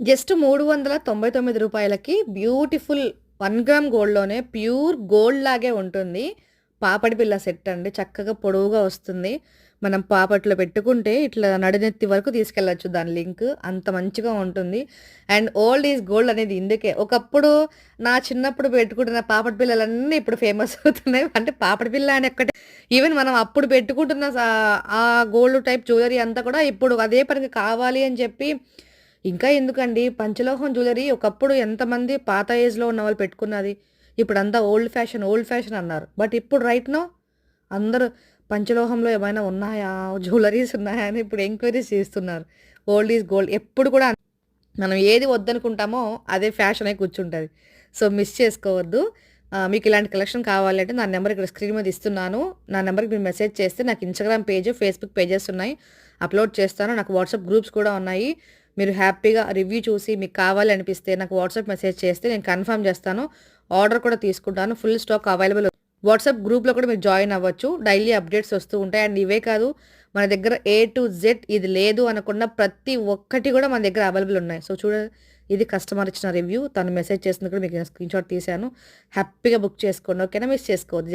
Just రూ. 399కి beautiful 1 gram గోల్డ్‌లోనే pure gold లాగే ఉంటుంది. పాపడి బిళ్ళ సెట్ అండి. చక్కగా పొడవుగా వస్తుంది. మనం పాపట్లో పెట్టుకుంటే ఇట్లా నడునెత్తి వరకు తీసుకెళ్ళొచ్చు దాని లింక్. అంత మంచిగా ఉంటుంది. అండ్ ఓల్డ్ ఈజ్ గోల్డ్ అనేది ఇందుకే. ఒకప్పుడు నా చిన్నప్పుడు పెట్టుకుంటున్న పాపడి బిళ్ళలన్నీ ఇప్పుడు ఫేమస్ అవుతున్నాయి. అంటే పాపడి బిళ్ళ అని ఒక్కటే ఈవెన్ మనం అప్పుడు పెట్టుకుంటున్న ఆ గోల్డ్ టైప్ జ్యువెలరీ అంతా కూడా ఇప్పుడు అదే పనికి కావాలి అని చెప్పి ఇంకా ఎందుకండి పంచలోహం జ్యువెలరీ ఒకప్పుడు ఎంతమంది పాత ఏజ్‌లో ఉన్నవాళ్ళు పెట్టుకున్నది. ఇప్పుడంతా ఓల్డ్ ఫ్యాషన్ అన్నారు. బట్ ఇప్పుడు రైట్ నౌ అందరూ పంచలోహంలో ఏమైనా ఉన్నాయా? జ్యువెలరీస్ ఉన్నాయా? అని ఇప్పుడు ఎంక్వైరీస్ చేస్తున్నారు. Old is gold. ఎప్పుడు కూడా మనం ఏది వద్దనుకుంటామో అదే ఫ్యాషన్ అయి కూర్చుంటది. సో, మిస్ చేసుకోవద్దు. మీకు ఇలాంటి కలెక్షన్ కావాలంటే నా నంబర్ ఇక్కడ స్క్రీన్ మీద ఇస్తున్నాను. నా నంబర్‌కి మీరు మెసేజ్ చేస్తే నాకు ఇన్‌స్టాగ్రామ్ పేజ్, ఫేస్‌బుక్ పేజెస్ ఉన్నాయి. అప్‌లోడ్ చేస్తాను. నాకు వాట్సాప్ గ్రూప్స్ కూడా ఉన్నాయి. మీరు హ్యాపీగా రివ్యూ చూసి మీకు కావాలి అనిపిస్తే నాకు వాట్సాప్ మెసేజ్ చేస్తే నేను కన్ఫర్మ్ చేస్తాను. ఆర్డర్ కూడా తీసుకుంటాను. Full stock available. వాట్సాప్ గ్రూప్‌లో కూడా మీరు జాయిన్ అవ్వచ్చు. డైలీ అప్డేట్స్ వస్తూ ఉంటాయి. అండ్ ఇవే కాదు మన దగ్గర ఏ టు జెడ్ ఇది లేదు అనకుండా ప్రతి ఒక్కటి కూడా మన దగ్గర అవైలబుల్ ఉన్నాయి. సో, ఇది కస్టమర్ ఇచ్చిన రివ్యూ. తను మెసేజ్ చేసింది కూడా మీకు నేను స్క్రీన్‌షాట్ తీశాను. హ్యాపీగా బుక్ చేసుకోండి. ఓకేనా? మిస్ చేసుకోవద్దు.